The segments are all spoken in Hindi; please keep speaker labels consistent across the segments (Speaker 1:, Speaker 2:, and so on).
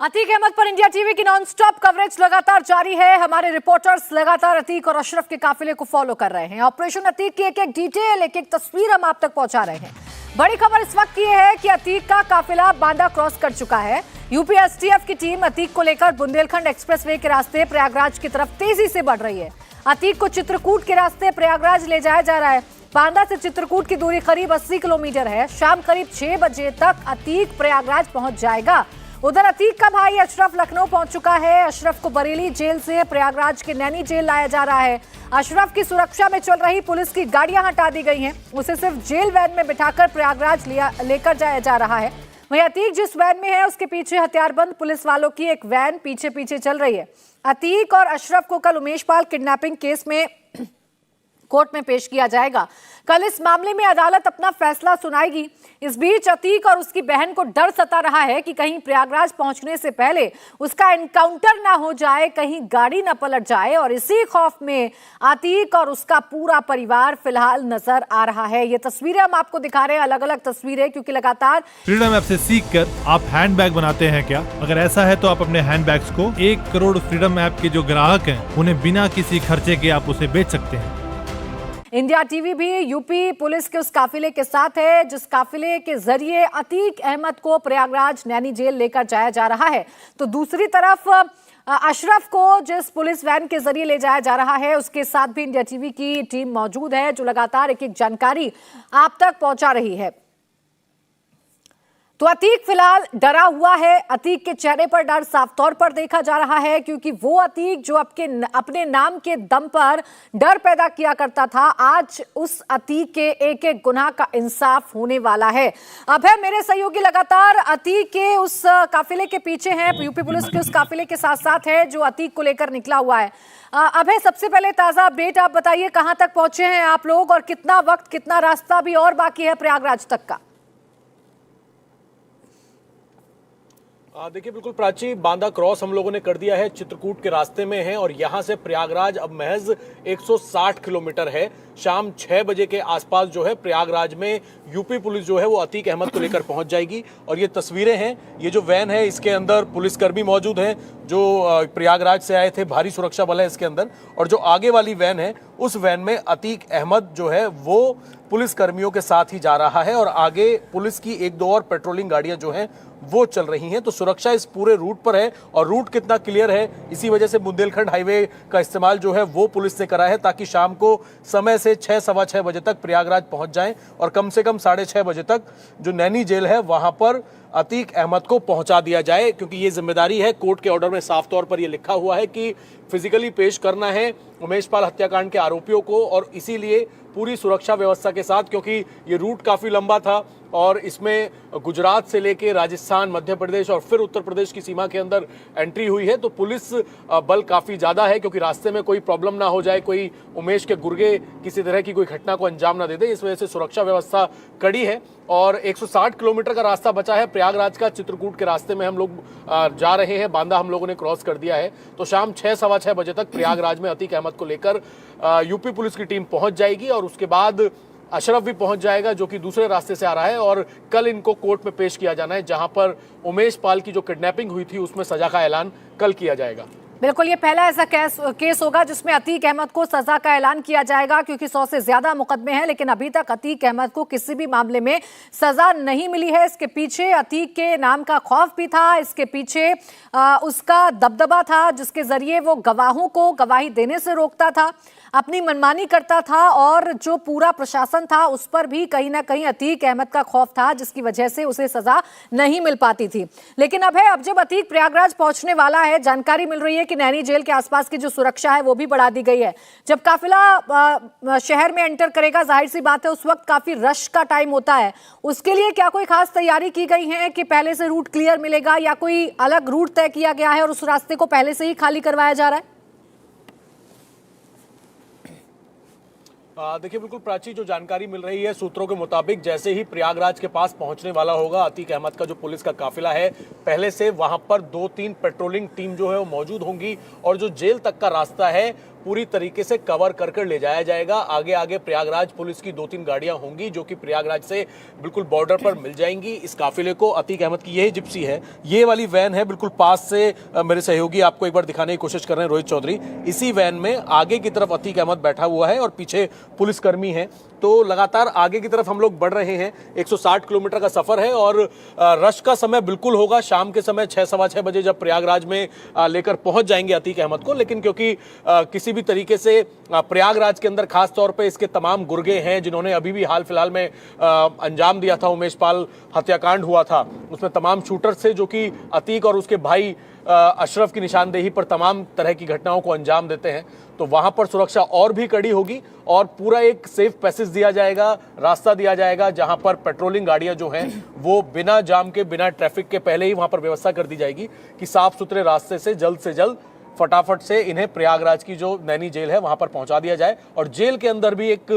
Speaker 1: अतीक अहमद पर इंडिया टीवी की नॉनस्टॉप कवरेज लगातार जारी है। हमारे रिपोर्टर्स लगातार अतीक और अशरफ के काफिले को फॉलो कर रहे हैं। ऑपरेशन अतीक की एक एक डिटेल, एक एक तस्वीर हम आप तक पहुंचा रहे हैं। बड़ी खबर इस वक्त की है कि अतीक का काफिला बांदा क्रॉस कर चुका है। यूपी एसटीएफ की टीम अतीक को लेकर बुंदेलखंड एक्सप्रेसवे के रास्ते प्रयागराज की तरफ तेजी से बढ़ रही है। अतीक को चित्रकूट के रास्ते प्रयागराज ले जाया जा रहा है। बांदा से चित्रकूट की दूरी करीब 80 किलोमीटर है। शाम करीब 6 बजे तक अतीक प्रयागराज पहुंच जाएगा। उधर अतीक का भाई अशरफ लखनऊ पहुंच चुका है। अशरफ को बरेली जेल से प्रयागराज के नैनी जेल लाया जा रहा है। अशरफ की सुरक्षा में चल रही पुलिस की गाड़ियां हटा दी गई हैं। उसे सिर्फ जेल वैन में बिठाकर प्रयागराज लेकर जाया जा रहा है। वहीं अतीक जिस वैन में है उसके पीछे हथियारबंद पुलिस वालों की एक वैन पीछे पीछे चल रही है। अतीक और अशरफ को कल उमेश पाल किडनैपिंग केस में कोर्ट में पेश किया जाएगा। कल इस मामले में अदालत अपना फैसला सुनाएगी। इस बीच अतीक और उसकी बहन को डर सता रहा है कि कहीं प्रयागराज पहुंचने से पहले उसका एनकाउंटर ना हो जाए, कहीं गाड़ी ना पलट जाए, और इसी खौफ में अतीक और उसका पूरा परिवार फिलहाल नजर आ रहा है। ये तस्वीरें हम आपको दिखा रहे हैं, अलग अलग तस्वीरें, क्योंकि लगातार
Speaker 2: फ्रीडम ऐप से सीखकर आप हैंडबैग बनाते हैं क्या? अगर ऐसा है तो आप अपने हैंडबैग्स को 1 करोड़ फ्रीडम ऐप के जो ग्राहक हैं उन्हें बिना किसी खर्चे के आप उसे बेच सकते हैं।
Speaker 1: इंडिया टीवी भी यूपी पुलिस के उस काफिले के साथ है जिस काफिले के जरिए अतीक अहमद को प्रयागराज नैनी जेल लेकर जाया जा रहा है। तो दूसरी तरफ अशरफ को जिस पुलिस वैन के जरिए ले जाया जा रहा है उसके साथ भी इंडिया टीवी की टीम मौजूद है जो लगातार एक एक जानकारी आप तक पहुंचा रही है। तो अतीक फिलहाल डरा हुआ है। अतीक के चेहरे पर डर साफ तौर पर देखा जा रहा है, क्योंकि वो अतीक जो अपने नाम के दम पर डर पैदा किया करता था, आज उस अतीक के एक एक गुनाह का इंसाफ होने वाला है। अभय, मेरे सहयोगी लगातार अतीक के उस काफिले के पीछे हैं, यूपी पुलिस के उस काफिले के साथ साथ है जो अतीक को लेकर निकला हुआ है। अभय, सबसे पहले ताजा अपडेट आप बताइए, कहां तक पहुंचे हैं आप लोग और कितना वक्त, कितना रास्ता भी और बाकी है प्रयागराज तक का?
Speaker 3: देखिए, बिल्कुल प्राची, बांदा क्रॉस हम लोगों ने कर दिया है, चित्रकूट के रास्ते में है और यहां से प्रयागराज अब महज 160 किलोमीटर है। शाम 6 बजे के आसपास जो है प्रयागराज में यूपी पुलिस जो है वो अतीक अहमद को लेकर पहुंच जाएगी। और ये तस्वीरें हैं, ये जो वैन है इसके अंदर पुलिसकर्मी मौजूद हैं जो प्रयागराज से आए थे, भारी सुरक्षा बल है इसके अंदर। और जो आगे वाली वैन है उस वैन में अतीक अहमद जो है वो पुलिस कर्मियों के साथ ही जा रहा है और आगे पुलिस की 1-2 और पेट्रोलिंग गाड़ियां जो हैं वो चल रही हैं। तो सुरक्षा इस पूरे रूट पर है और रूट कितना क्लियर है, इसी वजह से बुंदेलखंड हाईवे का इस्तेमाल जो है वो पुलिस ने करा है ताकि शाम को समय से 6, सवा 6 बजे तक प्रयागराज पहुंच जाएं और कम से कम 6:30 बजे तक जो नैनी जेल है वहां पर अतीक अहमद को पहुंचा दिया जाए, क्योंकि ये जिम्मेदारी है। कोर्ट के ऑर्डर में साफ तौर पर ये लिखा हुआ है कि फिजिकली पेश करना है उमेश पाल हत्याकांड के आरोपियों को, और इसीलिए पूरी सुरक्षा व्यवस्था के साथ, क्योंकि ये रूट काफी लंबा था और इसमें गुजरात से लेके राजस्थान, मध्य प्रदेश और फिर उत्तर प्रदेश की सीमा के अंदर एंट्री हुई है। तो पुलिस बल काफी ज्यादा है, क्योंकि रास्ते में कोई प्रॉब्लम ना हो जाए, कोई उमेश के गुर्गे किसी तरह की कोई घटना को अंजाम ना दे दे, इस वजह से सुरक्षा व्यवस्था कड़ी है। और 160 किलोमीटर का रास्ता बचा है प्रयागराज का। चित्रकूट के रास्ते में हम लोग जा रहे हैं, बांदा हम लोगों ने क्रॉस कर दिया है। तो शाम 6, सवा 6 बजे तक प्रयागराज में अतीक अहमद को लेकर यूपी पुलिस की टीम पहुंच जाएगी और उसके बाद अशरफ भी पहुंच जाएगा जो कि दूसरे रास्ते से आ रहा है। और कल इनको कोर्ट में पेश किया जाना है, जहां पर उमेश पाल की जो किडनैपिंग हुई थी उसमें सजा का ऐलान कल किया जाएगा।
Speaker 1: बिल्कुल, ये पहला ऐसा केस होगा जिसमें अतीक अहमद को सजा का ऐलान किया जाएगा, क्योंकि 100 से ज्यादा मुकदमे हैं लेकिन अभी तक अतीक अहमद को किसी भी मामले में सजा नहीं मिली है। इसके पीछे अतीक के नाम का खौफ भी था, इसके पीछे उसका दबदबा था जिसके जरिए वो गवाहों को गवाही देने से रोकता था, अपनी मनमानी करता था, और जो पूरा प्रशासन था उस पर भी कहीं ना कहीं अतीक अहमद का खौफ था, जिसकी वजह से उसे सजा नहीं मिल पाती थी। लेकिन अब जब अतीक प्रयागराज पहुंचने वाला है, जानकारी मिल रही है कि नैनी जेल के आसपास की जो सुरक्षा है वो भी बढ़ा दी गई है। जब काफिला शहर में एंटर करेगा, जाहिर सी बात है उस वक्त काफी रश का टाइम होता है, उसके लिए क्या कोई खास तैयारी की गई है कि पहले से रूट क्लियर मिलेगा या कोई अलग रूट तय किया गया है और उस रास्ते को पहले से ही खाली करवाया जा रहा है?
Speaker 3: देखिए, बिल्कुल प्राची, जो जानकारी मिल रही है सूत्रों के मुताबिक, जैसे ही प्रयागराज के पास पहुंचने वाला होगा अतीक अहमद का जो पुलिस का काफिला है, पहले से वहां पर 2-3 पेट्रोलिंग टीम जो है वो मौजूद होंगी और जो जेल तक का रास्ता है पूरी तरीके से कवर कर ले जाया जाएगा। आगे आगे प्रयागराज पुलिस की 2-3 गाड़ियां होंगी जो कि प्रयागराज से बिल्कुल बॉर्डर पर मिल जाएंगी। इस काफिले को अतीक अहमद की यही जिप्सी है, ये वाली वैन है, बिल्कुल पास से मेरे सहयोगी आपको एक बार दिखाने की कोशिश कर रहे हैं, रोहित चौधरी। इसी वैन में आगे की तरफ अतीक अहमद बैठा हुआ है और पीछे पुलिसकर्मी है। तो लगातार आगे की तरफ हम लोग बढ़ रहे हैं। 160 किलोमीटर का सफर है और रश का समय बिल्कुल होगा शाम के समय 6-6:15 बजे जब प्रयागराज में लेकर पहुंच जाएंगे अतीक अहमद को। लेकिन क्योंकि किसी भी तरीके से प्रयागराज के अंदर खास तौर पे इसके तमाम गुर्गे हैं जिन्होंने अभी भी हाल फिलहाल में अंजाम दिया था, उमेश पाल हत्याकांड हुआ था, उसमें तमाम शूटर से जो कि अतीक और उसके भाई अशरफ की निशानदेही पर तमाम तरह की घटनाओं को अंजाम देते हैं, तो वहां पर सुरक्षा और भी कड़ी होगी और पूरा एक सेफ पैसेज दिया जाएगा, रास्ता दिया जाएगा जहां पर पेट्रोलिंग गाड़ियां जो हैं वो बिना जाम के, बिना ट्रैफिक के पहले ही वहां पर व्यवस्था कर दी जाएगी कि साफ सुथरे रास्ते से जल्द फटाफट से इन्हें प्रयागराज की जो नैनी जेल है वहां पर पहुंचा दिया जाए। और जेल के अंदर भी एक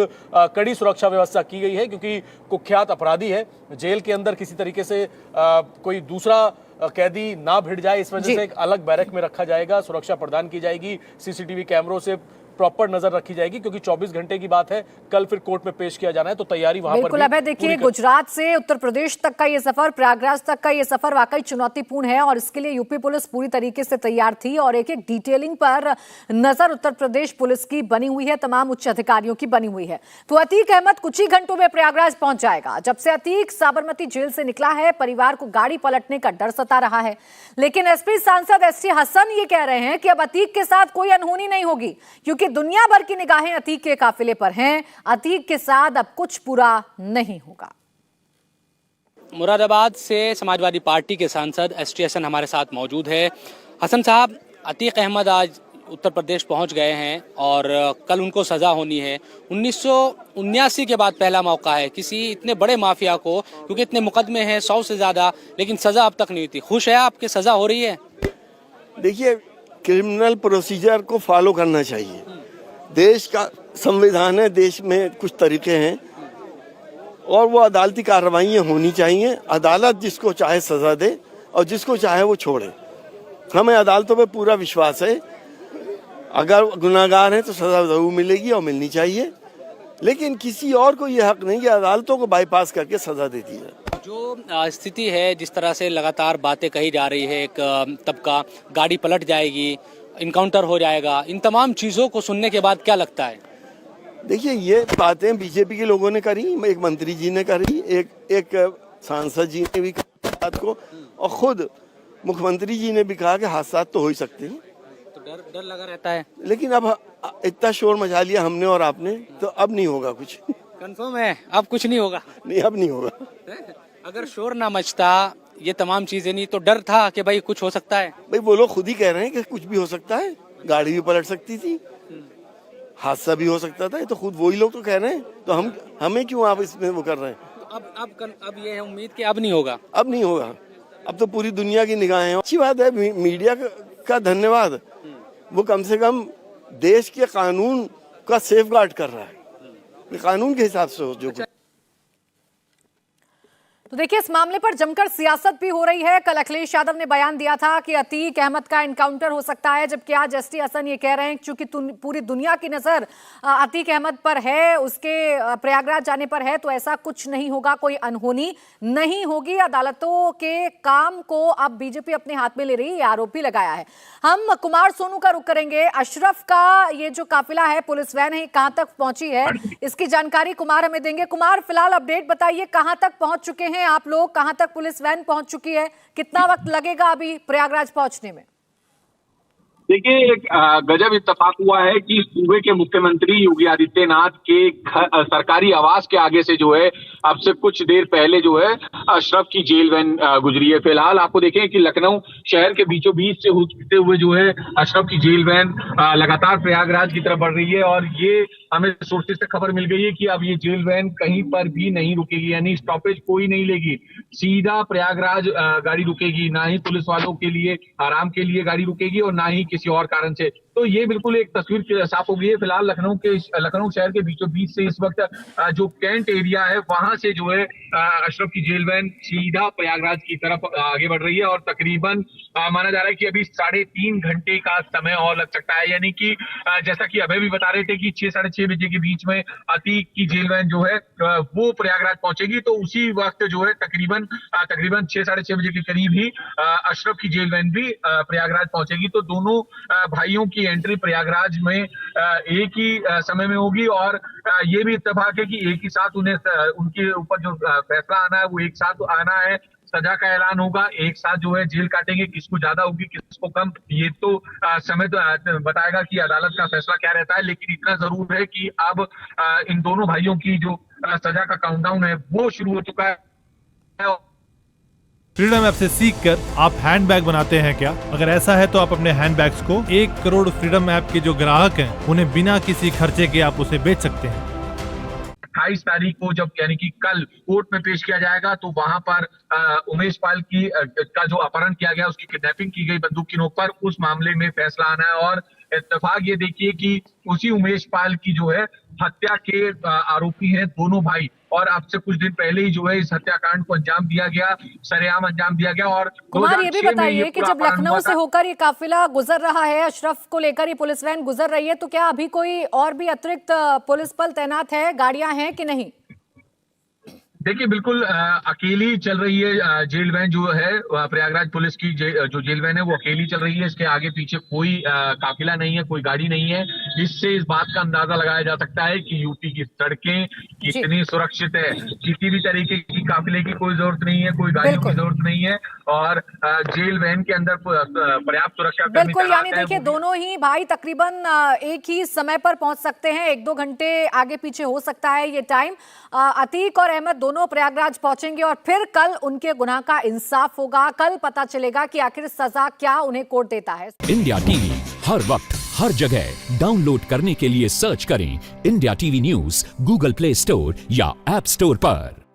Speaker 3: कड़ी सुरक्षा व्यवस्था की गई है क्योंकि कुख्यात अपराधी है, जेल के अंदर किसी तरीके से कोई दूसरा कैदी ना भिड़ जाए, इस वजह से एक अलग बैरक में रखा जाएगा, सुरक्षा प्रदान की जाएगी, सीसीटीवी कैमरों से प्रॉपर नजर रखी जाएगी क्योंकि 24 घंटे की बात है, कल फिर कोर्ट में पेश किया जाना है, तो तैयारी वहां पर
Speaker 1: बिल्कुल। अब देखिए, गुजरात से उत्तर प्रदेश तक का ये सफर, प्रयागराज तक का ये सफर वाकई चुनौतीपूर्ण है और इसके लिए यूपी पुलिस पूरी तरीके से तैयार थी और एक डिटेलिंग पर नजर उत्तर प्रदेश पुलिस की बनी हुई है, तमाम उच्च अधिकारियों की बनी हुई है। तो अतीक अहमद कुछ ही घंटों में प्रयागराज पहुंच जाएगा। जब से अतीक साबरमती जेल से निकला है, परिवार को गाड़ी पलटने का डर सता रहा है, लेकिन एसपी सांसद एसटी हसन ये कह रहे हैं कि अब अतीक के साथ कोई अनहोनी नहीं होगी क्योंकि दुनिया भर की निगाहें अतीक के काफिले पर हैं। अतीक के साथ अब कुछ बुरा नहीं होगा।
Speaker 4: मुरादाबाद से समाजवादी पार्टी के सांसद एसटी हसन हमारे साथ मौजूद है। हसन साहब, अतीक अहमद आज उत्तर प्रदेश पहुंच गए हैं और कल उनको सजा होनी है। 1979 के बाद पहला मौका है किसी इतने बड़े माफिया को, क्योंकि इतने मुकदमे हैं 100 से ज्यादा, लेकिन सजा अब तक नहीं हुई थी। खुश है आपकी सजा हो रही है?
Speaker 5: देखिए, क्रिमिनल प्रोसीजर को फॉलो करना चाहिए। देश का संविधान है, देश में कुछ तरीके हैं और वो अदालती कार्रवाइयाँ होनी चाहिए। अदालत जिसको चाहे सजा दे और जिसको चाहे वो छोड़े। हमें अदालतों पे पूरा विश्वास है, अगर गुनाहगार हैं तो सजा जरूर मिलेगी और मिलनी चाहिए, लेकिन किसी और को ये हक नहीं कि अदालतों को बाईपास करके सजा दे दी जाए।
Speaker 4: जो स्थिति है, जिस तरह से लगातार बातें कही जा रही है, एक तबका गाड़ी पलट जाएगी, इनकाउंटर हो जाएगा, इन तमाम चीज़ों को सुनने के बाद क्या लगता है?
Speaker 5: देखिए, ये बातें बीजेपी के लोगों ने करी, एक मंत्री जी ने करी, एक सांसद जी ने भी कहा बात को, और खुद मुख्यमंत्री जी ने भी कहा कि हादसा तो हो ही सकते हैं।
Speaker 4: तो डर लगा रहता है,
Speaker 5: लेकिन अब इतना शोर मचा लिया हमने और आपने, तो अब नहीं होगा कुछ।
Speaker 4: कंफर्म है अब कुछ नहीं होगा?
Speaker 5: नहीं, अब नहीं होगा।
Speaker 4: अगर शोर ना मचता, ये तमाम चीजें नहीं, तो डर था कि भाई कुछ हो सकता है?
Speaker 5: भाई वो लोग खुद ही कह रहे हैं कि कुछ भी हो सकता है, गाड़ी भी पलट सकती थी, हादसा भी हो सकता था, ये तो खुद वही लोग तो कह रहे हैं, तो हमें क्यों आप इसमें वो कर रहे हैं?
Speaker 4: तो अब ये है उम्मीद कि अब नहीं होगा।
Speaker 5: अब नहीं होगा, अब तो पूरी दुनिया की निगाहें हैं। अच्छी बात है, मीडिया का धन्यवाद, वो कम से कम देश के कानून का सेफगार्ड कर रहा है, कानून के हिसाब से हो जो।
Speaker 1: तो देखिए, इस मामले पर जमकर सियासत भी हो रही है। कल अखिलेश यादव ने बयान दिया था कि अतीक अहमद का एनकाउंटर हो सकता है, जबकि आज एसटी हसन ये कह रहे हैं क्योंकि पूरी दुनिया की नजर अतीक अहमद पर है, उसके प्रयागराज जाने पर है, तो ऐसा कुछ नहीं होगा, कोई अनहोनी नहीं होगी। अदालतों के काम को अब बीजेपी अपने हाथ में ले रही है, आरोप भी लगाया है। हम कुमार सोनू का रुख करेंगे। अशरफ का ये जो काफिला है, पुलिस वैन है, कहां तक पहुंची है, इसकी जानकारी कुमार हमें देंगे। कुमार, फिलहाल अपडेट बताइए, कहां तक पहुंच चुके हैं आप लोग, कहां तक पुलिस वैन पहुंच चुकी है, कितना वक्त लगेगा अभी प्रयागराज पहुंचने में?
Speaker 6: देखिए, एक गजब इत्तेफाक हुआ है कि सूबे के मुख्यमंत्री योगी आदित्यनाथ के सरकारी आवास के आगे से जो है अब से कुछ देर पहले जो है अशरफ की जेल वैन गुजरी है। फिलहाल आपको देखें कि लखनऊ शहर के बीचों बीच से होते हुए जो है अशरफ की जेल वैन लगातार प्रयागराज की तरफ बढ़ रही है और ये हमें सोर्सेज से खबर मिल गई है कि अब ये जेल वैन कहीं पर भी नहीं रुकेगी, यानी स्टॉपेज कोई नहीं लेगी, सीधा प्रयागराज गाड़ी रुकेगी। ना ही पुलिस वालों के लिए आराम के लिए गाड़ी रुकेगी और ना ही किसी और कारण से। तो ये बिल्कुल एक तस्वीर साफ हो गई है। फिलहाल लखनऊ शहर के बीचों बीच से इस वक्त जो कैंट एरिया है वहां से जो है अशरफ की जेल वैन सीधा प्रयागराज की तरफ आगे बढ़ रही है और तकरीबन माना जा रहा है कि अभी 3.5 घंटे का समय और लग सकता है। यानी कि जैसा कि अभय भी बता रहे थे कि 6 साढ़े 6 बजे के बीच में अतीक की जेल वैन जो है वो प्रयागराज पहुंचेगी, तो उसी वक्त जो है तकरीबन 6 साढ़े 6 बजे के करीब ही अशरफ की जेल वैन भी प्रयागराज पहुंचेगी। तो दोनों भाइयों की एंट्री प्रयागराज में एक ही समय में होगी और ये भी इत्तेफाक है कि एक ही साथ उन्हें उनके ऊपर जो फैसला आना है वो एक साथ आना है। सजा का ऐलान होगा, एक साथ जो है जेल काटेंगे, किसको ज्यादा होगी किसको कम, ये तो समय तो बताएगा कि अदालत का फैसला क्या रहता है। लेकिन इतना जरूर है कि अब इन दोनों भाइयों की जो सजा का काउंटडाउन है वो शुरू हो चुका है।
Speaker 2: फ्रीडम ऐप से सीखकर आप हैंडबैग बनाते हैं क्या? अगर ऐसा है तो आप अपने हैंडबैग्स को 1 करोड़ फ्रीडम ऐप के जो ग्राहक हैं उन्हें बिना किसी खर्चे के आप उसे बेच सकते हैं।
Speaker 6: 28 तारीख को जब यानी कि कल कोर्ट में पेश किया जाएगा तो वहां पर उमेश पाल का जो अपहरण किया गया, उसकी किडनैपिंग की गई बंदूक की नोक पर, उस मामले में फैसला आना है। और इत्तेफाक ये देखिए कि उसी उमेश पाल की जो है हत्या के आरोपी हैं दोनों भाई, और अब से कुछ दिन पहले ही जो है इस हत्याकांड को अंजाम दिया गया, सरेआम अंजाम दिया गया। और
Speaker 1: कुमार ये भी बताइए कि जब लखनऊ से होकर ये काफिला गुजर रहा है, अशरफ को लेकर ये पुलिस वैन गुजर रही है, तो क्या अभी कोई और भी अतिरिक्त पुलिस बल तैनात है, गाड़ियां हैं कि नहीं?
Speaker 6: देखिए बिल्कुल अकेली चल रही है जेल वैन जो है, प्रयागराज पुलिस की जो जेल वैन है वो अकेली चल रही है। इसके आगे पीछे कोई काफिला नहीं है, कोई गाड़ी नहीं है। इससे इस बात का अंदाजा लगाया जा सकता है कि यूपी की सड़कें कितनी सुरक्षित है। किसी भी तरीके की काफिले की कोई जरूरत नहीं है, कोई गाड़ियों की जरूरत नहीं है और जेल वैन के अंदर पर्याप्त सुरक्षा
Speaker 1: बिल्कुल। यानी देखिए दोनों ही भाई तकरीबन एक ही समय पर पहुंच सकते हैं, 1-2 घंटे आगे पीछे हो सकता है ये टाइम। अतीक और अहमद दोनों प्रयागराज पहुंचेंगे और फिर कल उनके गुनाह का इंसाफ होगा। कल पता चलेगा कि आखिर सजा क्या उन्हें कोर्ट देता है।
Speaker 7: इंडिया टीवी हर वक्त हर जगह डाउनलोड करने के लिए सर्च करें India TV news Google play store या ऐप स्टोर पर।